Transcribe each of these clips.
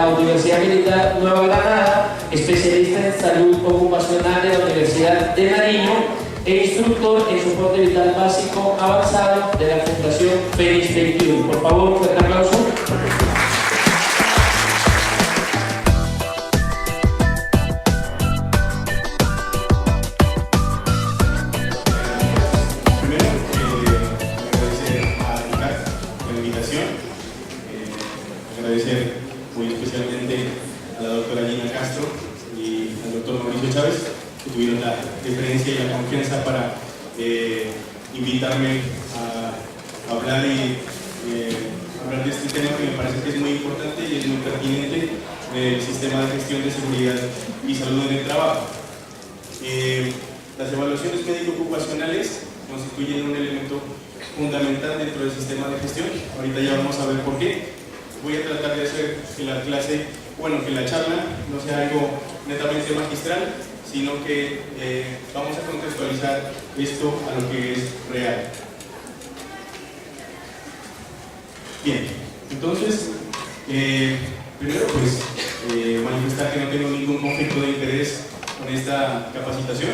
la Universidad Militar Nueva Granada, especialista en salud ocupacional de la Universidad de Nariño e instructor en soporte vital básico avanzado de la Fundación Fénix 21. Por favor, un fuerte aplauso. Agradecer muy especialmente a la doctora Gina Castro y al doctor Mauricio Chávez, que tuvieron la deferencia y la confianza para invitarme a hablar hablar de este tema que me parece que es muy importante y es muy pertinente del sistema de gestión de seguridad y salud en el trabajo. Las evaluaciones médico-ocupacionales constituyen un elemento fundamental dentro del sistema de gestión. Ahorita ya vamos a ver por qué. Voy a tratar de hacer que la clase, que la charla no sea algo netamente magistral, sino que vamos a contextualizar esto a lo que es real. Bien, entonces, primero manifestar que no tengo ningún conflicto de interés con esta capacitación.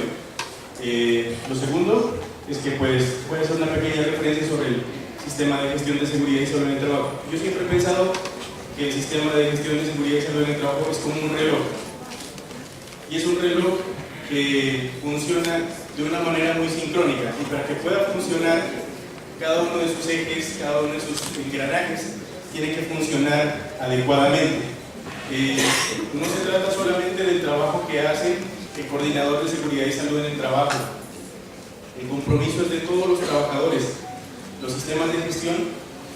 Lo segundo es que voy a hacer una pequeña referencia sobre el sistema de gestión de seguridad y salud en el trabajo. Yo siempre he pensado que el sistema de gestión de seguridad y salud en el trabajo es como un reloj. Y es un reloj que funciona de una manera muy sincrónica. Y para que pueda funcionar, cada uno de sus ejes, cada uno de sus engranajes, tiene que funcionar adecuadamente. No se trata solamente del trabajo que hace el coordinador de seguridad y salud en el trabajo. El compromiso es de todos los trabajadores. Los sistemas de gestión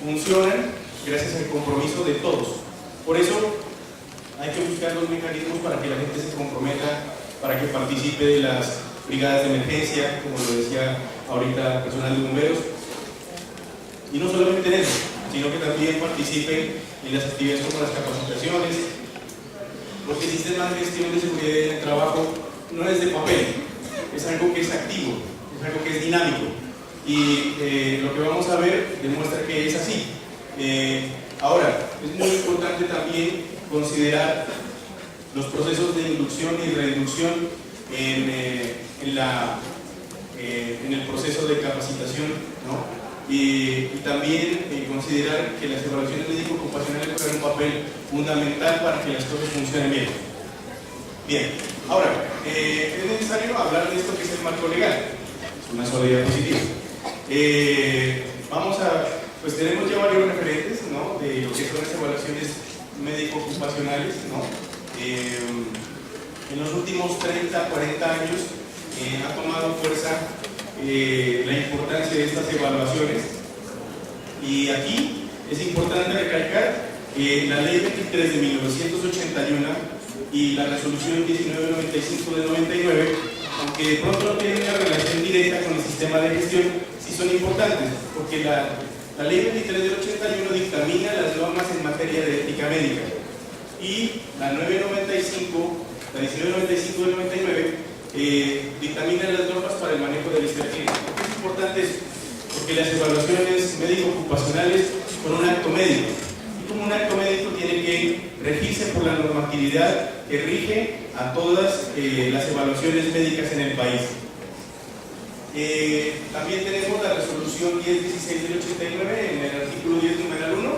funcionan gracias al compromiso de todos. Por eso hay que buscar los mecanismos para que la gente se comprometa, para que participe de las brigadas de emergencia, como lo decía ahorita personal de bomberos. Y no solamente en eso, sino que también participe en las actividades como las capacitaciones, porque el sistema de gestión de seguridad en el trabajo no es de papel, es algo que es activo, es algo que es dinámico. Y lo que vamos a ver demuestra que es así. Ahora, es muy importante también considerar los procesos de inducción y reducción en el proceso de capacitación, ¿no? Y también considerar que las evaluaciones médico-ocupacionales juegan un papel fundamental para que las cosas funcionen bien. Bien, ahora, es necesario hablar de esto que es el marco legal. Es una sola diapositiva. Tenemos ya varios referentes, ¿no?, de lo que son las evaluaciones médico-ocupacionales, ¿no? En los últimos 30, 40 años ha tomado fuerza la importancia de estas evaluaciones, y aquí es importante recalcar la Ley 23 de 1981 y la Resolución 1995 de 99, aunque de pronto no tienen una relación directa con el sistema de gestión, sí son importantes, porque la Ley 23 del 81 dictamina las normas en materia de ética médica, y la 1995 del 99 dictamina las normas para el manejo de la historia clínica. ¿Por qué es importante eso? Porque las evaluaciones médico-ocupacionales son un acto médico, y como un acto médico tiene que regirse por la normatividad que rige a todas las evaluaciones médicas en el país. También tenemos la resolución 1016 del 89 en el artículo 10 numeral 1,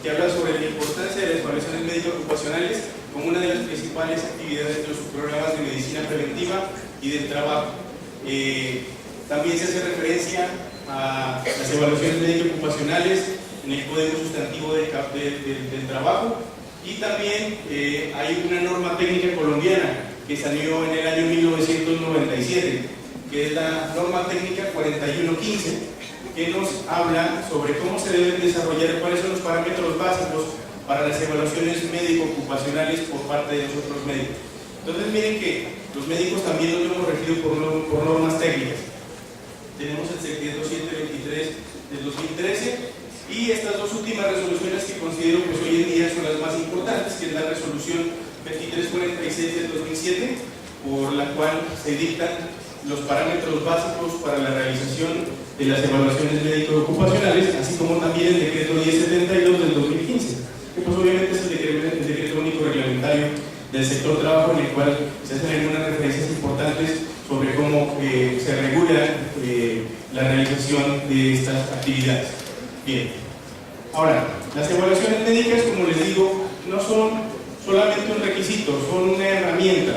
que habla sobre la importancia de las evaluaciones médico-ocupacionales como una de las principales actividades de los programas de medicina preventiva y del trabajo. También se hace referencia a las evaluaciones médico-ocupacionales en el Código Sustantivo del Trabajo, y también hay una norma técnica colombiana que salió en el año 1997, que es la norma técnica 4115, que nos habla sobre cómo se deben desarrollar, cuáles son los parámetros básicos para las evaluaciones médico-ocupacionales por parte de nosotros médicos. Entonces miren que los médicos también nos hemos regido por normas técnicas. Tenemos el secreto 723 del 2013 y estas dos últimas resoluciones que considero pues hoy en día son las más importantes, que es la resolución 2346 del 2007, por la cual se dictan los parámetros básicos para la realización de las evaluaciones médico-ocupacionales, así como también el decreto 1072 del 2015, que pues obviamente es el decreto único del sector trabajo, en el cual se hacen algunas referencias importantes sobre cómo se regula la realización de estas actividades. Bien, ahora, las evaluaciones médicas, como les digo, no son solamente un requisito, son una herramienta,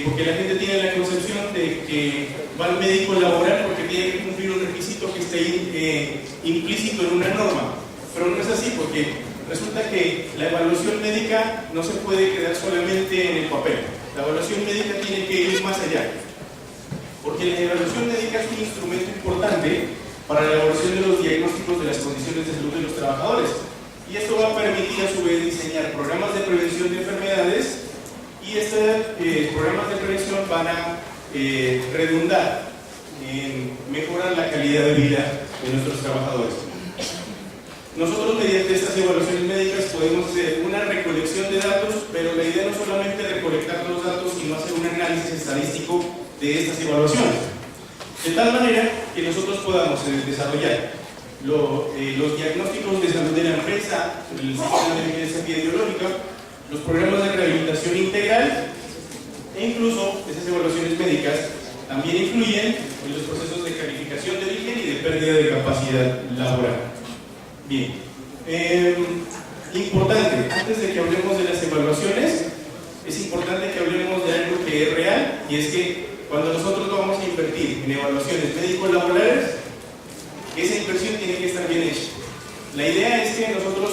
porque la gente tiene la concepción de que va al médico laboral porque tiene que cumplir un requisito que esté implícito en una norma, pero no es así, porque resulta que la evaluación médica no se puede quedar solamente en el papel. La evaluación médica tiene que ir más allá, porque la evaluación médica es un instrumento importante para la elaboración de los diagnósticos de las condiciones de salud de los trabajadores, y esto va a permitir a su vez diseñar programas de prevención de enfermedades, y estos programas de prevención van a redundar en mejorar la calidad de vida de nuestros trabajadores. Nosotros, mediante estas evaluaciones médicas, podemos hacer una recolección de datos, pero la idea no es solamente recolectar los datos, sino hacer un análisis estadístico de estas evaluaciones, de tal manera que nosotros podamos desarrollar los diagnósticos de salud de la empresa, el sistema de vigilancia epidemiológica, los programas de rehabilitación integral, e incluso esas evaluaciones médicas también influyen en los procesos de calificación de origen y de pérdida de capacidad laboral. Bien, importante, antes de que hablemos de las evaluaciones, es importante que hablemos de algo que es real, y es que cuando nosotros vamos a invertir en evaluaciones médico-laborales, esa inversión tiene que estar bien hecha. La idea es que nosotros,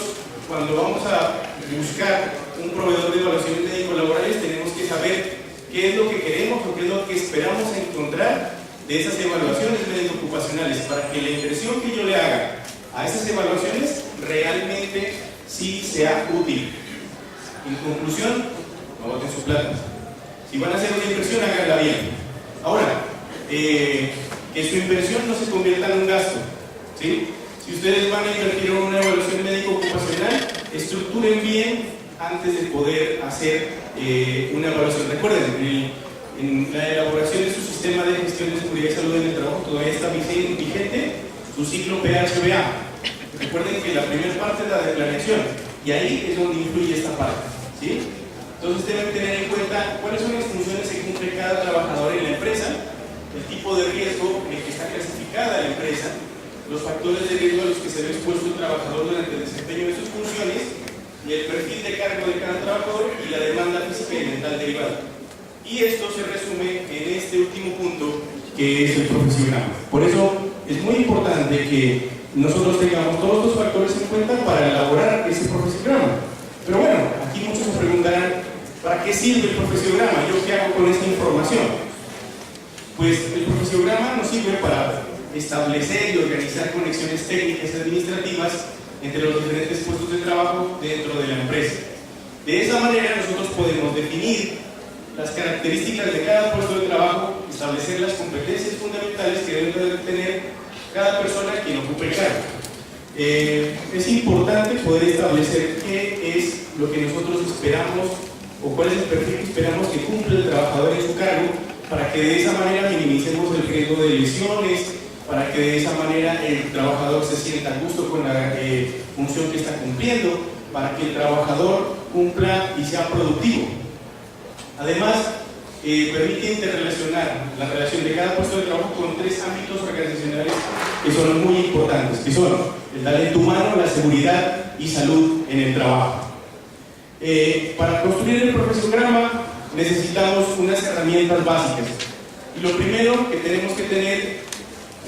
cuando vamos a buscar un proveedor de evaluaciones médico-laborales, tenemos que saber qué es lo que queremos o qué es lo que esperamos encontrar de esas evaluaciones médico-ocupacionales, para que la inversión que yo le haga a esas evaluaciones realmente sí sea útil. En conclusión, no boten su plata. Si van a hacer una inversión, háganla bien. Ahora, que su inversión no se convierta en un gasto, ¿sí? Si ustedes van a invertir en una evaluación médico-ocupacional, estructuren bien antes de poder hacer una evaluación. Recuerden, en la elaboración de su sistema de gestión de seguridad y salud en el trabajo todavía está vigente su ciclo PHBA. Recuerden que la primera parte es la de planeación, y ahí es donde influye esta parte, ¿sí? Entonces deben tener en cuenta cuáles son las funciones que cumple cada trabajador en la empresa, el tipo de riesgo en el que está clasificada la empresa, los factores de riesgo a los que se ve expuesto el trabajador durante el desempeño de sus funciones, y el perfil de cargo de cada trabajador y la demanda física y mental derivada. Y esto se resume en este último punto, que es el profesional. Por eso es muy importante que nosotros tengamos todos estos factores en cuenta para elaborar ese profesiograma. Pero bueno, aquí muchos se preguntarán, ¿para qué sirve el profesiograma? ¿Yo qué hago con esta información? Pues el profesiograma nos sirve para establecer y organizar conexiones técnicas y administrativas entre los diferentes puestos de trabajo dentro de la empresa. De esa manera nosotros podemos definir las características de cada puesto de trabajo, establecer las competencias fundamentales que debe tener cada persona quien ocupe el cargo. Es importante poder establecer qué es lo que nosotros esperamos o cuál es el perfil que esperamos que cumpla el trabajador en su cargo, para que de esa manera minimicemos el riesgo de lesiones, para que de esa manera el trabajador se sienta a gusto con la función que está cumpliendo, para que el trabajador cumpla y sea productivo. Además, permite interrelacionar la relación de cada puesto de trabajo con tres ámbitos organizacionales que son muy importantes, que son el talento humano, la seguridad y salud en el trabajo. Para construir el profesiograma necesitamos unas herramientas básicas, y lo primero que tenemos que tener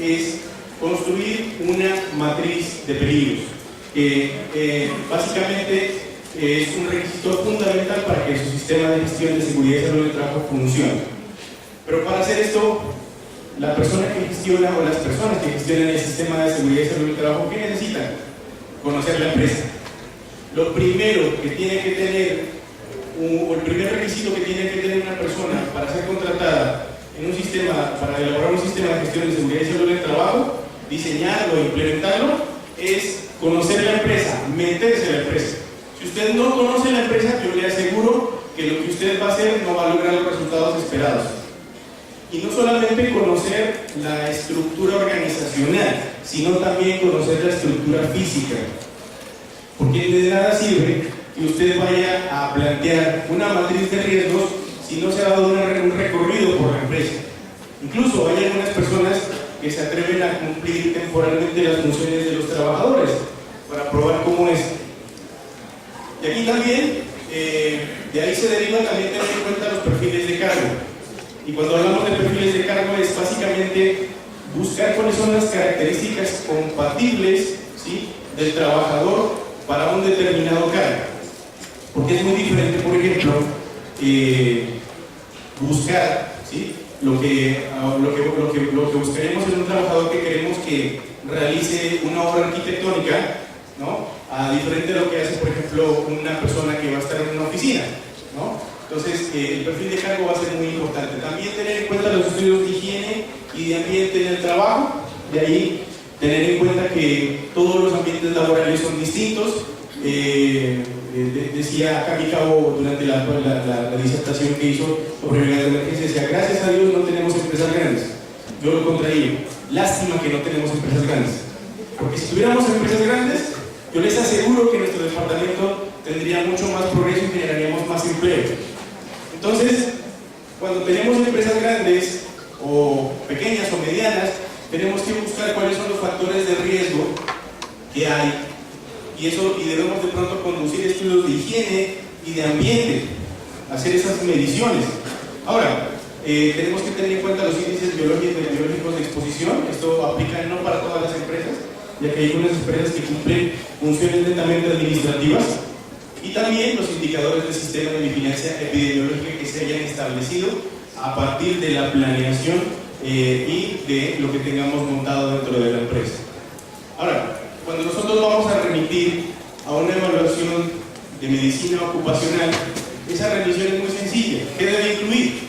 es construir una matriz de peligros, que básicamente es un requisito fundamental para que su sistema de gestión de seguridad y salud del trabajo funcione. Pero para hacer esto, la persona que gestiona o las personas que gestionan el sistema de seguridad y salud del trabajo, ¿qué necesitan? Conocer la empresa. Lo primero que tiene que tener, o el primer requisito que tiene que tener una persona para ser contratada en un sistema, para elaborar un sistema de gestión de seguridad y salud del trabajo, diseñarlo e implementarlo, es conocer la empresa, meterse en la empresa. Si usted no conoce la empresa, yo le aseguro que lo que usted va a hacer no va a lograr los resultados esperados. Y no solamente conocer la estructura organizacional, sino también conocer la estructura física. Porque de nada sirve que usted vaya a plantear una matriz de riesgos si no se ha dado un recorrido por la empresa. Incluso hay algunas personas que se atreven a cumplir temporalmente las funciones de los trabajadores para probar cómo es. Y aquí también, de ahí se deriva también tener en cuenta los perfiles de cargo. Y cuando hablamos de perfiles de cargo es básicamente buscar cuáles son las características compatibles, ¿sí?, del trabajador para un determinado cargo. Porque es muy diferente, por ejemplo, buscar, ¿sí?, lo que buscaremos en un trabajador que queremos que realice una obra arquitectónica, ¿no?, a diferente de lo que hace, por ejemplo, una persona que va a estar en una oficina, ¿no? Entonces, el perfil de cargo va a ser muy importante. También tener en cuenta los estudios de higiene y de ambiente en el trabajo. De ahí, tener en cuenta que todos los ambientes laborales son distintos. Decía Cami Cabo durante la disertación que hizo sobre brigadas de emergencia, decía, gracias a Dios no tenemos empresas grandes. Yo lo contrario, lástima que no tenemos empresas grandes. Porque si tuviéramos empresas grandes, yo les aseguro que nuestro departamento tendría mucho más progreso y generaríamos más empleo. Entonces, cuando tenemos empresas grandes o pequeñas o medianas, tenemos que buscar cuáles son los factores de riesgo que hay y debemos de pronto conducir estudios de higiene y de ambiente, hacer esas mediciones. Ahora, tenemos que tener en cuenta los índices biológicos de exposición. Esto aplica no para todas las empresas, ya que hay algunas empresas que cumplen funciones netamente administrativas, y también los indicadores del sistema de vigilancia epidemiológica que se hayan establecido a partir de la planeación y de lo que tengamos montado dentro de la empresa. Ahora, cuando nosotros vamos a remitir a una evaluación de medicina ocupacional, esa remisión es muy sencilla. ¿Qué debe incluir?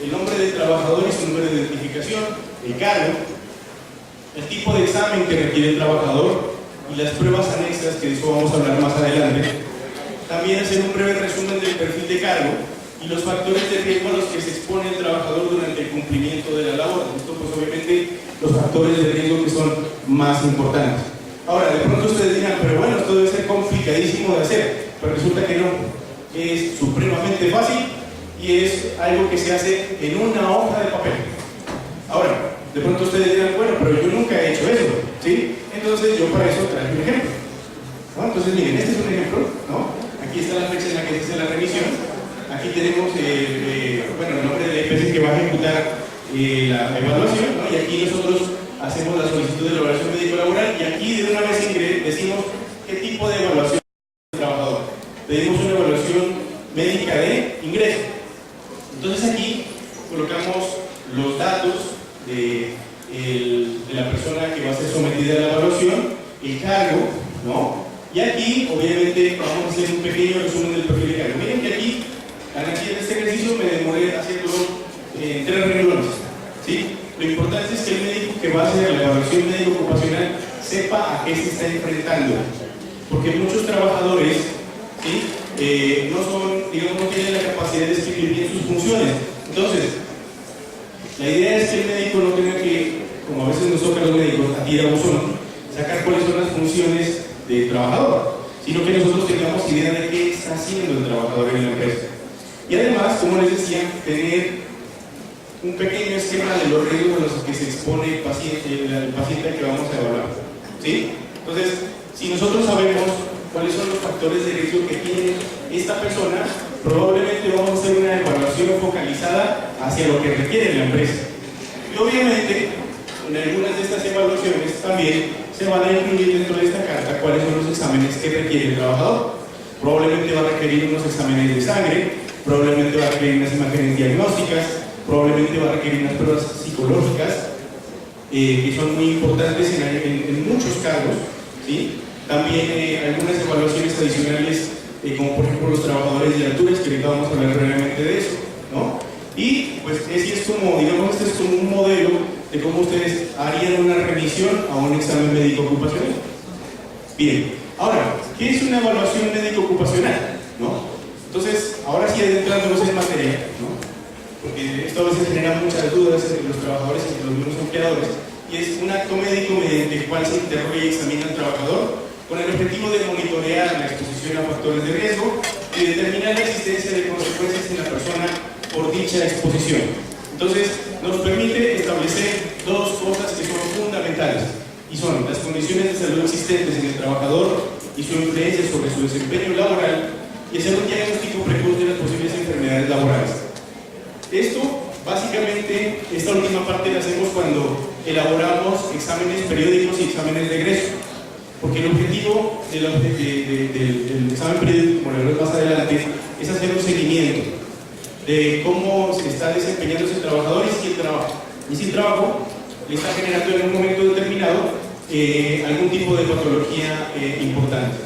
El nombre del trabajador y su número de identificación, el cargo, el tipo de examen que requiere el trabajador y las pruebas anexas, que de eso vamos a hablar más adelante. También hacer un breve resumen del perfil de cargo y los factores de riesgo a los que se expone el trabajador durante el cumplimiento de la labor. Esto, pues obviamente, los factores de riesgo que son más importantes. Ahora, de pronto ustedes dirán, pero bueno, esto debe ser complicadísimo de hacer, pero resulta que no. Es supremamente fácil y es algo que se hace en una hoja de papel. Ahora, de pronto ustedes dirán, bueno, pero yo nunca he hecho eso, ¿sí? Entonces yo para eso traje un ejemplo, ¿no? Entonces miren, este es un ejemplo, ¿no? Aquí está la fecha en la que se hace la revisión. Aquí tenemos bueno, el nombre de la empresa que va a ejecutar la evaluación, ¿no? Y aquí nosotros hacemos la solicitud de evaluación médico-laboral y aquí de una vez decimos qué tipo de evaluación del trabajador. Pedimos una evaluación médica de ingreso. Entonces aquí colocamos los datos de la persona que va a ser sometida a la evaluación, el cargo, ¿no? Y aquí, obviamente, vamos a hacer un pequeño resumen del perfil de cargo. Miren que aquí en este ejercicio me demoré haciéndolo en 3 renglones, ¿sí? Lo importante es que el médico que va a hacer la evaluación médico-ocupacional sepa a qué se está enfrentando. Porque muchos trabajadores, ¿sí?, no tienen la capacidad de escribir bien sus funciones. Entonces, la idea es que el médico no tenga que, como a veces nos toca a los médicos, a tira buzón, sacar cuáles son las funciones del trabajador, sino que nosotros tengamos idea de qué está haciendo el trabajador en la empresa. Y además, como les decía, tener un pequeño esquema de los riesgos a los que se expone el paciente al que vamos a evaluar, ¿sí? Entonces, si nosotros sabemos cuáles son los factores de riesgo que tiene esta persona, probablemente vamos a hacer una evaluación focalizada hacia lo que requiere la empresa. Y obviamente, en algunas de estas evaluaciones también se van a incluir dentro de esta carta cuáles son los exámenes que requiere el trabajador. Probablemente va a requerir unos exámenes de sangre, probablemente va a requerir unas imágenes diagnósticas, probablemente va a requerir unas pruebas psicológicas, que son muy importantes en muchos cargos, ¿sí? También algunas evaluaciones adicionales, como por ejemplo los trabajadores de alturas, que ahorita vamos a hablar brevemente de eso, ¿no? Y pues ese es como, digamos, este es como un modelo de cómo ustedes harían una revisión a un examen médico ocupacional. Bien, ahora, ¿qué es una evaluación médico ocupacional? ¿No? Entonces, ahora sí adentrándonos en materia, ¿no? Porque esto a veces genera muchas dudas entre los trabajadores y entre los mismos empleadores, y es un acto médico mediante el cual se interroga y examina al trabajador con el objetivo de monitorear la exposición a factores de riesgo y determinar la existencia de consecuencias en la persona por dicha exposición. Entonces, nos permite establecer dos cosas que son fundamentales, y son las condiciones de salud existentes en el trabajador y su influencia sobre su desempeño laboral, y hacer un diagnóstico precoz de las posibles enfermedades laborales. Esto, básicamente, esta última parte la hacemos cuando elaboramos exámenes periódicos y exámenes de egreso, porque el objetivo del examen periódico, como lo veremos más adelante, es hacer un seguimiento de cómo se está desempeñando ese trabajador y si el trabajo le está generando en un momento determinado algún tipo de patología importante.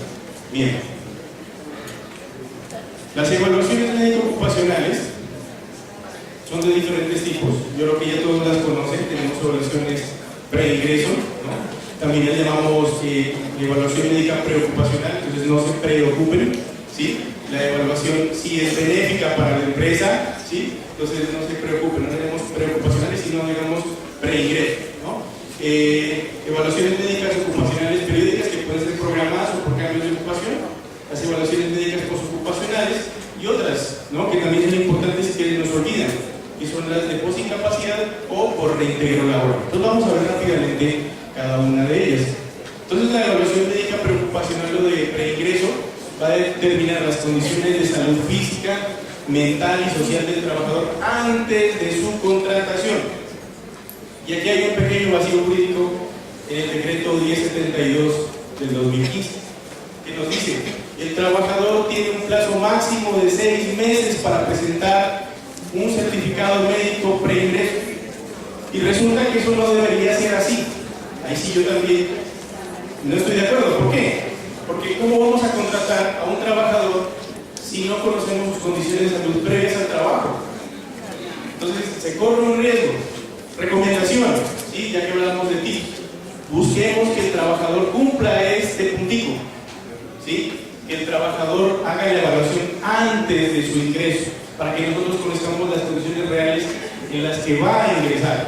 Bien. Las evaluaciones médico-ocupacionales son de diferentes tipos. Yo creo que ya todos las conocen. Tenemos evaluaciones pre-ingreso, ¿no? También las llamamos evaluación médica preocupacional, entonces no se preocupen, ¿sí? La evaluación sí es benéfica para la empresa, ¿sí? Entonces no se preocupen, no tenemos preocupacionales, sino digamos pre-ingreso, ¿no? Evaluaciones médicas ocupacionales periódicas que pueden ser programadas o por cambios de ocupación, las evaluaciones médicas postocupacionales y otras, ¿no? Que también son importantes y que nos olvidan, que son las de posincapacidad o por reintegro laboral. Entonces vamos a ver rápidamente cada una de ellas. Entonces la evaluación médica preocupacional o de preingreso va a determinar las condiciones de salud física, mental y social del trabajador antes de su contratación. Y aquí hay un pequeño vacío jurídico en el decreto 1072 del 2015, que nos dice: el trabajador tiene un plazo máximo de 6 meses para presentar un certificado médico preingreso. Y resulta que eso no debería ser así. Ahí sí yo también no estoy de acuerdo. ¿Por qué? Porque ¿cómo vamos a contratar a un trabajador si no conocemos sus condiciones de salud previas al trabajo? Entonces se corre un riesgo. Recomendación, ¿sí? Ya que hablamos de ti, busquemos que el trabajador cumpla este puntico, ¿sí? Que el trabajador haga la evaluación antes de su ingreso, para que nosotros conozcamos las condiciones reales en las que va a ingresar.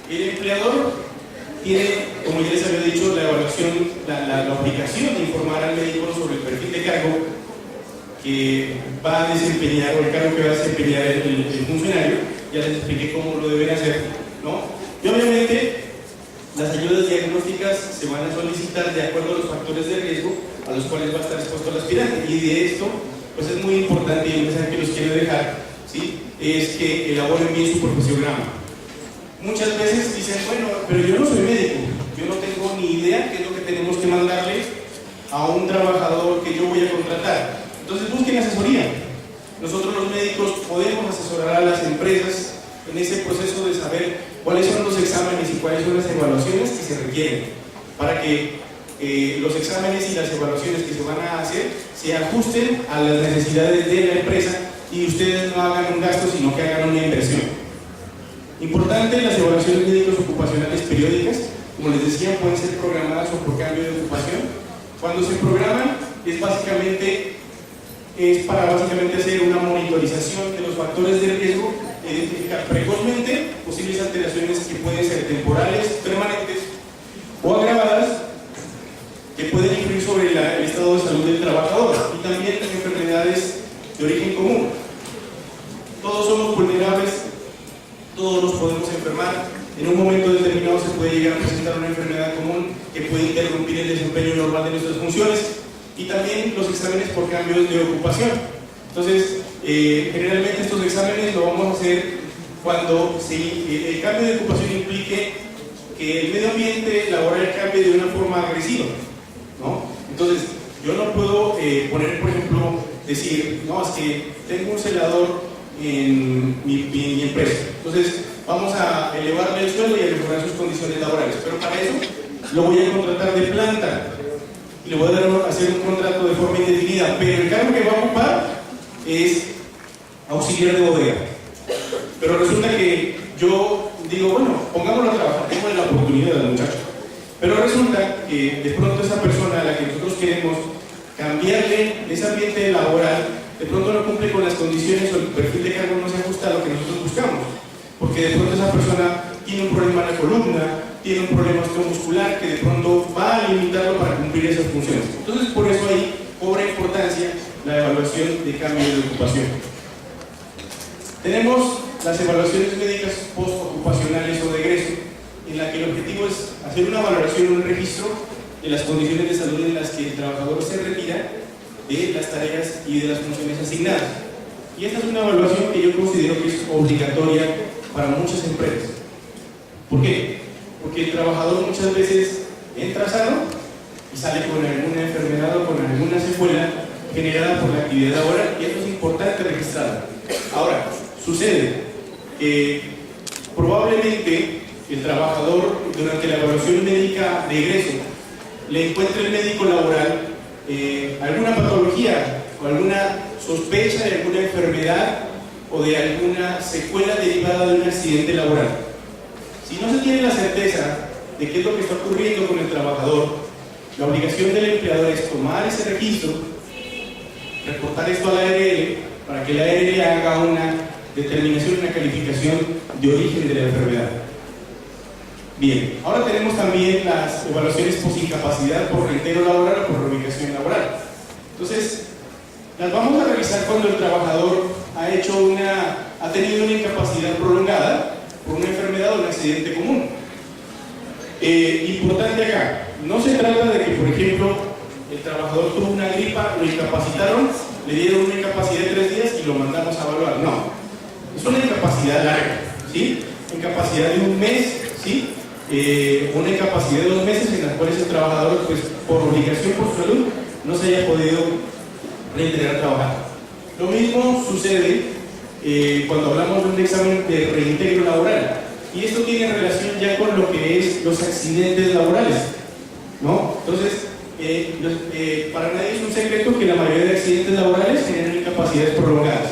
El empleador tiene, como ya les había dicho, la evaluación, la obligación de informar al médico sobre el perfil de cargo que va a desempeñar, o el cargo que va a desempeñar el funcionario. Ya les expliqué cómo lo deben hacer, ¿no? Y obviamente las ayudas diagnósticas se van a solicitar de acuerdo a los factores de riesgo a los cuales va a estar expuesto el aspirante. Y de esto, pues es muy importante, y el mensaje que los quiero dejar, ¿sí? Es que elaboren bien su profesiograma. Muchas veces dicen, bueno, pero yo no soy médico, yo no tengo ni idea qué es lo que tenemos que mandarle a un trabajador que yo voy a contratar. Entonces busquen asesoría. Nosotros los médicos podemos asesorar a las empresas en ese proceso de saber cuáles son los exámenes y cuáles son las evaluaciones que se requieren para que los exámenes y las evaluaciones que se van a hacer se ajusten a las necesidades de la empresa y ustedes no hagan un gasto, sino que hagan una inversión. Importante, las evaluaciones médicas ocupacionales periódicas, como les decía, pueden ser programadas o por cambio de ocupación. Cuando se programan es para básicamente hacer una monitorización de los factores de riesgo, identificar precozmente posibles alteraciones que pueden ser temporales, permanentes o agravadas, que pueden influir sobre el estado de salud del trabajador, y también las enfermedades de origen común. Todos somos vulnerables, todos nos podemos enfermar. En un momento determinado se puede llegar a presentar una enfermedad común que puede interrumpir el desempeño normal de nuestras funciones, y también los exámenes por cambios de ocupación. Entonces, generalmente estos exámenes lo vamos a hacer cuando el cambio de ocupación implique que el medio ambiente laboral cambie de una forma agresiva, ¿no? Entonces, yo no puedo poner, por ejemplo, decir, no, es que tengo un celador en mi empresa, entonces vamos a elevarle el sueldo y a mejorar sus condiciones laborales, pero para eso lo voy a contratar de planta y le voy a hacer un contrato de forma indefinida, pero el cargo que va a ocupar es auxiliar de bodega. Pero resulta que yo digo, bueno, pongámoslo a trabajar, démosle la oportunidad al muchacho. Pero resulta que de pronto esa persona a la que nosotros queremos cambiarle ese ambiente laboral, de pronto no cumple con las condiciones o el perfil de cargo no se ajusta a lo que nosotros buscamos. Porque de pronto esa persona tiene un problema en la columna, tiene un problema muscular que de pronto va a limitarlo para cumplir esas funciones. Entonces, por eso ahí cobra importancia la evaluación de cambio de ocupación. Tenemos las evaluaciones médicas postocupacionales o de egreso, en la que el objetivo es hacer una valoración, un registro de las condiciones de salud en las que el trabajador se retira de las tareas y de las funciones asignadas. Y esta es una evaluación que yo considero que es obligatoria para muchas empresas. ¿Por qué? Porque el trabajador muchas veces entra sano y sale con alguna enfermedad o con alguna secuela generada por la actividad laboral, y esto es importante registrarlo. Ahora, sucede que probablemente el trabajador durante la evaluación médica de egreso le encuentre el médico laboral alguna patología o alguna sospecha de alguna enfermedad o de alguna secuela derivada de un accidente laboral. Si no se tiene la certeza de qué es lo que está ocurriendo con el trabajador, la obligación del empleador es tomar ese registro, reportar esto a la ARL para que la ARL haga una determinación, una calificación de origen de la enfermedad. Bien, ahora tenemos también las evaluaciones posincapacidad por reitero laboral o por reubicación laboral. Entonces, las vamos a realizar cuando el trabajador ha tenido una incapacidad prolongada por una enfermedad o un accidente común. Importante acá, no se trata de que, por ejemplo, el trabajador tuvo una gripa, lo incapacitaron, le dieron una incapacidad de 3 días y lo mandamos a evaluar. No, es una incapacidad larga, ¿sí? Incapacidad de 1 mes, ¿sí? Una incapacidad de 2 meses en las cuales el trabajador, pues, por obligación, por salud, no se haya podido reintegrar a trabajar. Lo mismo sucede cuando hablamos de un examen de reintegro laboral, y esto tiene relación ya con lo que es los accidentes laborales, ¿no? Entonces, para nadie es un secreto que la mayoría de accidentes laborales generan incapacidades prolongadas,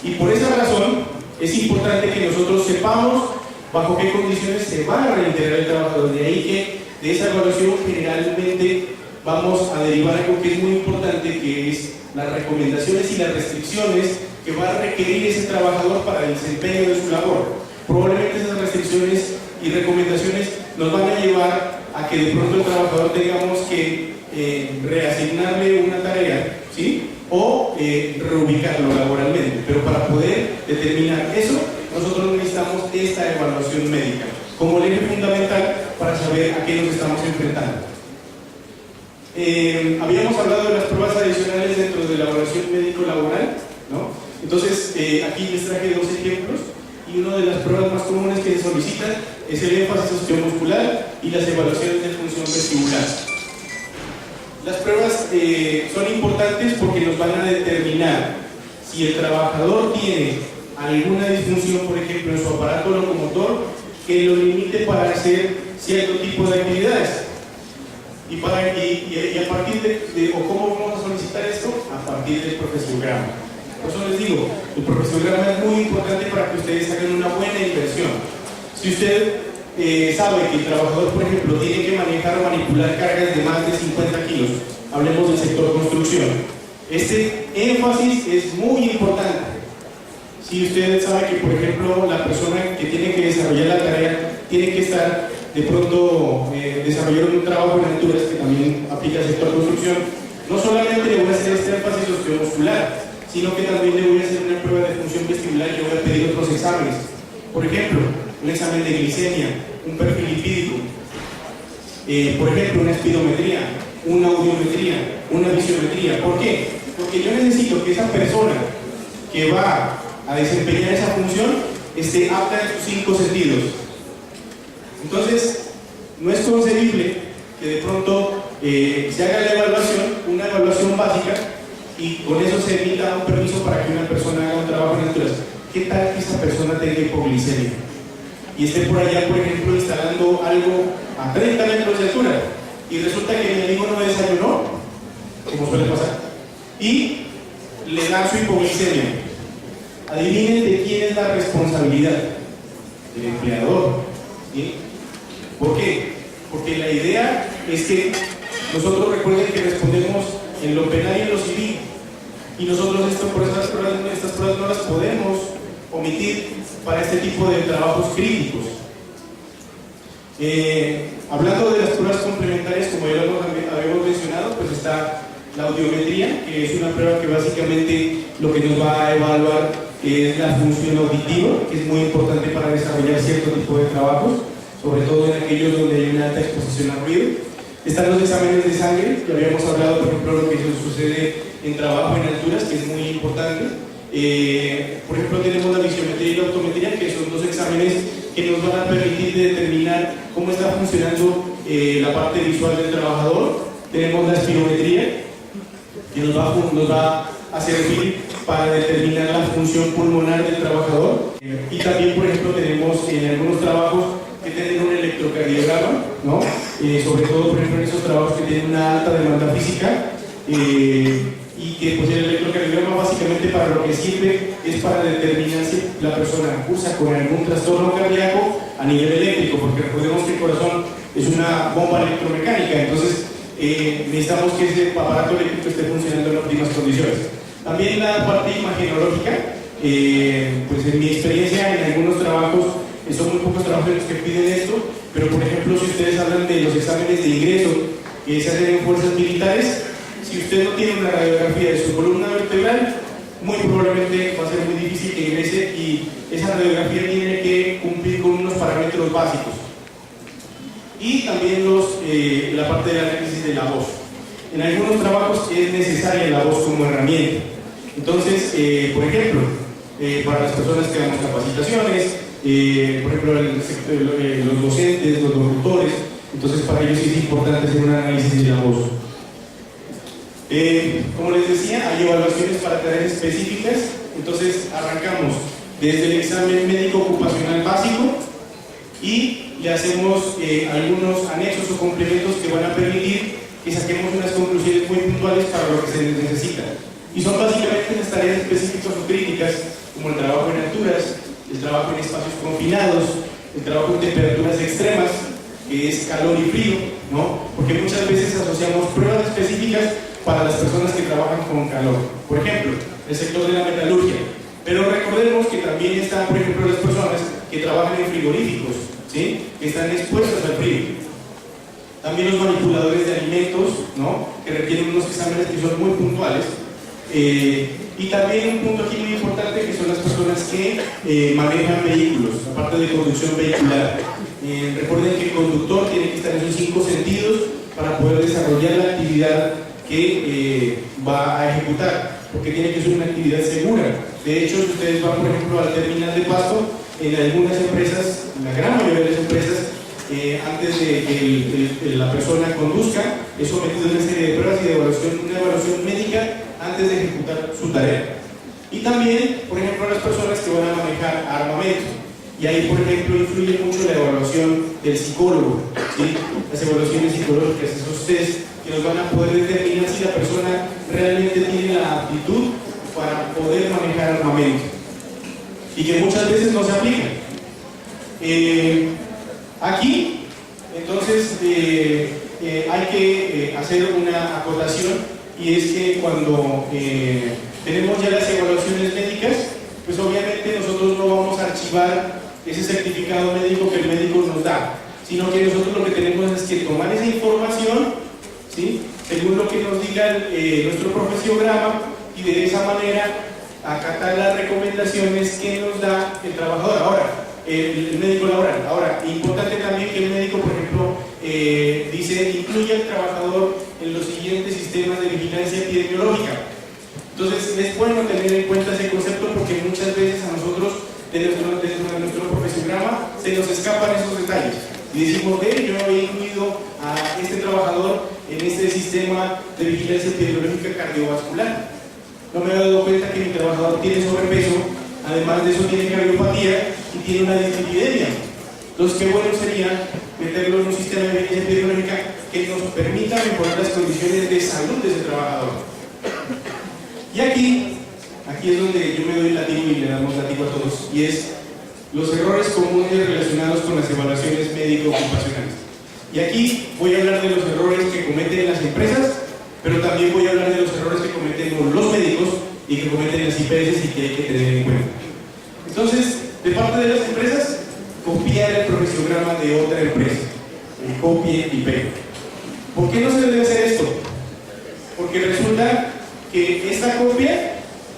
y por esa razón es importante que nosotros sepamos bajo qué condiciones se va a reintegrar el trabajador. De ahí que de esa evaluación generalmente vamos a derivar algo que es muy importante, que es las recomendaciones y las restricciones que va a requerir ese trabajador para el desempeño de su labor. Probablemente esas restricciones y recomendaciones nos van a llevar a que de pronto el trabajador tengamos que reasignarle una tarea, ¿sí? O reubicarlo laboralmente. Pero para poder determinar eso, nosotros necesitamos esta evaluación médica como el eje fundamental para saber a qué nos estamos enfrentando. Habíamos hablado de las pruebas adicionales dentro de la evaluación médico-laboral, ¿no? Entonces, aquí les traje 2 ejemplos, y una de las pruebas más comunes que se solicitan es el énfasis osteomuscular y las evaluaciones de función vestibular. Las pruebas son importantes porque nos van a determinar si el trabajador tiene alguna disfunción, por ejemplo, en su aparato locomotor, que lo limite para hacer cierto tipo de actividades. Y a partir de ¿cómo vamos a solicitar esto? A partir del profesiograma. Por eso les digo, el profesiograma es muy importante para que ustedes hagan una buena inversión. Si usted sabe que el trabajador, por ejemplo, tiene que manejar o manipular cargas de más de 50 kilos, hablemos del sector construcción, este énfasis es muy importante. Si usted sabe que, por ejemplo, la persona que tiene que desarrollar la tarea tiene que estar de pronto desarrollando un trabajo en alturas, que también aplica al sector construcción, no solamente le voy a hacer este énfasis osteomuscular, sino que también le voy a hacer una prueba de función vestibular y le voy a pedir otros exámenes. Por ejemplo, un examen de glicemia, un perfil lipídico, por ejemplo, una espirometría, una audiometría, una visiometría. ¿Por qué? Porque yo necesito que esa persona que va a desempeñar esa función esté apta en sus 5 sentidos. Entonces, no es concebible que de pronto se haga la evaluación, una evaluación básica, y con eso se emita un permiso para que una persona haga un trabajo en alturas. ¿Qué tal que esa persona tenga hipoglicemia y esté por allá, por ejemplo, instalando algo a 30 metros de altura, y resulta que el amigo no desayunó, como suele pasar, y le da su hipoglicemia? Adivinen de quién es la responsabilidad. Del empleador, ¿sí? ¿Por qué? Porque la idea es que nosotros, recuerden que respondemos en lo penal y en lo civil, y nosotros por estas pruebas no las podemos omitir para este tipo de trabajos críticos. Hablando de las pruebas complementarias, como ya lo habíamos mencionado, pues está la audiometría, que es una prueba que básicamente lo que nos va a evaluar es la función auditiva, que es muy importante para desarrollar cierto tipo de trabajos, sobre todo en aquellos donde hay una alta exposición al ruido. Están los exámenes de sangre, que habíamos hablado, por ejemplo, lo que sucede en trabajo en alturas, que es muy importante. Por ejemplo, tenemos la visiometría y la optometría, que son dos exámenes que nos van a permitir determinar cómo está funcionando la parte visual del trabajador. Tenemos la espirometría, que nos va a servir para determinar la función pulmonar del trabajador. Y también, por ejemplo, tenemos en algunos trabajos que tienen un electrocardiograma, ¿no? Sobre todo, por ejemplo, en esos trabajos que tienen una alta demanda física, y que pues, el electrocardiograma básicamente para lo que sirve es para determinar si la persona cursa con algún trastorno cardíaco a nivel eléctrico, porque recordemos que el corazón es una bomba electromecánica, entonces necesitamos que ese aparato eléctrico esté funcionando en óptimas condiciones. También la parte imagenológica, pues en mi experiencia en algunos trabajos, son muy pocos trabajos en los que piden esto, pero por ejemplo si ustedes hablan de los exámenes de ingreso que se hacen en fuerzas militares, si usted no tiene una radiografía de su columna vertebral, muy probablemente va a ser muy difícil que ingrese, y esa radiografía tiene que cumplir con unos parámetros básicos. Y también la parte del análisis de la voz. En algunos trabajos es necesaria la voz como herramienta. Entonces, por ejemplo, para las personas que damos capacitaciones, por ejemplo, los docentes, los locutores, entonces para ellos es importante hacer un análisis de la voz. Como les decía, hay evaluaciones para tareas específicas, entonces arrancamos desde el examen médico ocupacional básico y le hacemos algunos anexos o complementos que van a permitir que saquemos unas conclusiones muy puntuales para lo que se necesita. Y son básicamente las tareas específicas o críticas, como el trabajo en alturas, el trabajo en espacios confinados, el trabajo en temperaturas extremas, que es calor y frío, ¿no? Porque muchas veces asociamos pruebas específicas para las personas que trabajan con calor. Por ejemplo, el sector de la metalurgia. Pero recordemos que también están, por ejemplo, las personas que trabajan en frigoríficos, ¿sí? Que están expuestas al frío. También los manipuladores de alimentos, ¿no? Que requieren unos exámenes que son muy puntuales. Y también un punto aquí muy importante, que son las personas que manejan vehículos, la parte de conducción vehicular. Recuerden que el conductor tiene que estar en sus 5 sentidos para poder desarrollar la actividad que va a ejecutar, porque tiene que ser una actividad segura. De hecho, si ustedes van, por ejemplo, al terminal de Pasto, en algunas empresas, en la gran mayoría de las empresas, antes de que la persona conduzca, es sometido a una serie de pruebas y de una evaluación médica antes de ejecutar su tarea. Y también, por ejemplo, las personas que van a manejar armamento. Y ahí, por ejemplo, influye mucho la evaluación del psicólogo, ¿sí? Las evaluaciones psicológicas, esos test que nos van a poder determinar si la persona realmente tiene la aptitud para poder manejar armamento, y que muchas veces no se aplican. Aquí, entonces, hay que hacer una acotación, y es que cuando tenemos ya las evaluaciones médicas, pues obviamente nosotros no vamos a archivar ese certificado médico que el médico nos da, sino que nosotros lo que tenemos es que tomar esa información, ¿sí? Según lo que nos diga nuestro profesiograma, y de esa manera acatar las recomendaciones que nos da el trabajador. Ahora, el médico laboral. Ahora, importante también que el médico, por ejemplo, dice, incluye al trabajador en los siguientes sistemas de vigilancia epidemiológica. Entonces, es bueno tener en cuenta ese concepto, porque muchas veces a nosotros, dentro de nuestro profesiograma, se nos escapan esos detalles. Y decimos, yo he incluido a este trabajador en este sistema de vigilancia epidemiológica cardiovascular. No me he dado cuenta que mi trabajador tiene sobrepeso, además de eso tiene cardiopatía y tiene una dislipidemia. Entonces, qué bueno sería meterlo en un sistema de vigilancia epidemiológica que nos permita mejorar las condiciones de salud de ese trabajador. Y aquí es donde yo me doy látigo y le damos látigo a todos, y es los errores comunes relacionados con las evaluaciones médico-ocupacionales. Y aquí voy a hablar de los errores que cometen las empresas, pero también voy a hablar de los errores que cometen los médicos y que cometen las IPS y que hay que tener en cuenta. Entonces, de parte de las empresas, copiar el profesiograma de otra empresa. copie y pegue. ¿Por qué no se debe hacer esto? Porque resulta que esta copia,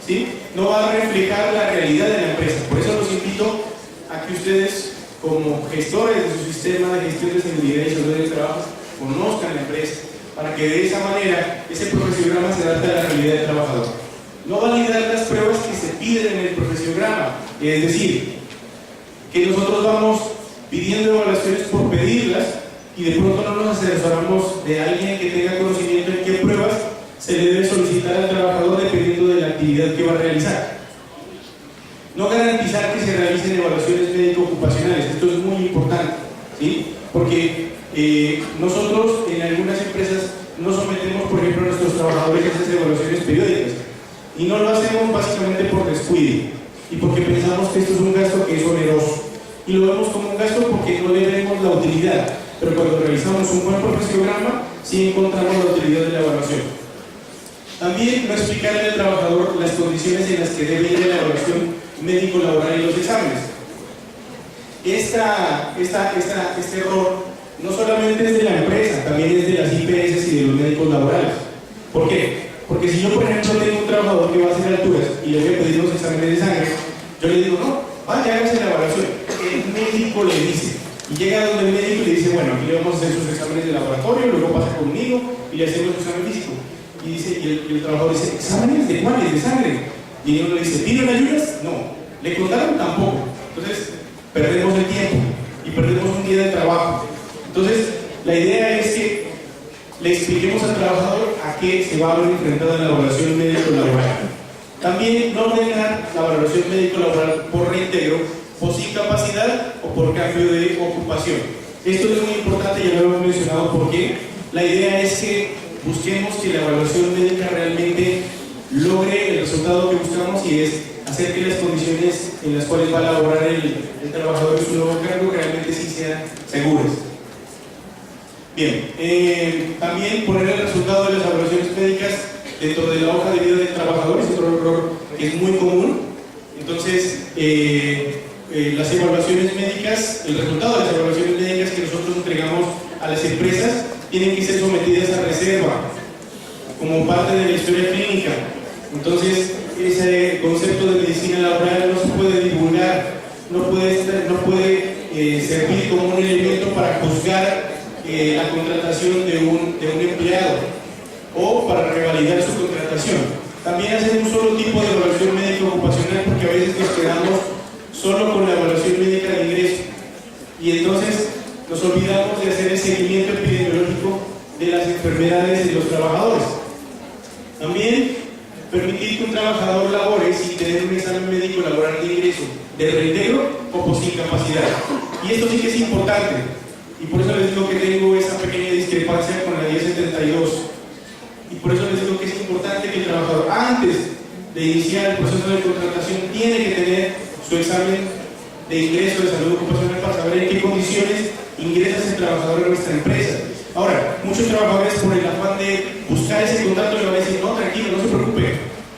¿sí?, no va a reflejar la realidad de la empresa. Por eso los invito a que ustedes, como gestores de su sistema de gestión de seguridad y salud del trabajo, conozcan la empresa, para que de esa manera ese profesiograma se adapte a la realidad del trabajador. No validar las pruebas que se piden en el profesiograma, es decir, que nosotros vamos pidiendo evaluaciones por pedirlas y de pronto no nos asesoramos de alguien que tenga conocimiento en qué pruebas se le debe solicitar al trabajador dependiendo de la actividad que va a realizar. No garantizar que se realicen evaluaciones médico-ocupacionales, esto es muy importante, ¿sí? Porque nosotros en algunas empresas no sometemos, por ejemplo, a nuestros trabajadores a esas evaluaciones periódicas y no lo hacemos básicamente por descuido y porque pensamos que esto es un gasto que es oneroso y lo vemos como un gasto porque no le vemos la utilidad, pero cuando realizamos un buen profesiograma sí encontramos la utilidad de la evaluación. También no explicarle al trabajador las condiciones en las que debe ir la evaluación médico-laboral y los exámenes. Este error no solamente es de la empresa, también es de las IPS y de los médicos laborales. ¿Por qué? Porque si yo, por ejemplo, tengo un trabajador que va a hacer alturas y le voy a pedir los exámenes de sangre, yo le digo, no, vaya, hágase la evaluación. El médico le dice, y llega donde el médico y le dice, bueno, aquí le vamos a hacer sus exámenes de laboratorio, luego pasa conmigo y le hacemos su examen físico. Y el trabajador dice, ¿exámenes de cuáles? ¿De sangre? Y uno le dice, ¿piden ayudas? No. ¿Le contaron? Tampoco. Entonces, perdemos el tiempo y perdemos un día de trabajo. Entonces, la idea es que le expliquemos al trabajador a qué se va a ver enfrentada la evaluación médico-laboral. También no ordenar la evaluación médico-laboral por reintegro, por sin capacidad o por cambio de ocupación. Esto es muy importante, ya lo hemos mencionado, porque la idea es que busquemos que la evaluación médica realmente logre el resultado que buscamos y es hacer que las condiciones en las cuales va a laborar el trabajador en su nuevo cargo realmente sí sean seguras. Bien, también poner el resultado de las evaluaciones médicas dentro de la hoja de vida del trabajador es otro error que es muy común. Entonces, las evaluaciones médicas, el resultado de las evaluaciones médicas que nosotros entregamos a las empresas tienen que ser sometidas a reserva como parte de la historia clínica. Entonces, ese concepto de medicina laboral no se puede divulgar, no puede servir como un elemento para juzgar la contratación de un empleado o para revalidar su contratación. También hacer un solo tipo de evaluación médica ocupacional porque a veces nos quedamos solo con la evaluación médica de ingreso y entonces nos olvidamos de hacer el seguimiento epidemiológico de las enfermedades de los trabajadores. También permitir que un trabajador labore sin tener un examen médico laboral de ingreso, de reintegro o por sin capacidad. Y esto sí que es importante. Y por eso les digo que tengo esa pequeña discrepancia con la 1072. Y por eso les digo que es importante que el trabajador, antes de iniciar el proceso de contratación, tiene que tener su examen de ingreso de salud ocupacional para saber en qué condiciones ingresa ese trabajador en nuestra empresa. Ahora, muchos trabajadores por el afán de buscar ese contrato le van a decir, no, tranquilo, no se preocupe,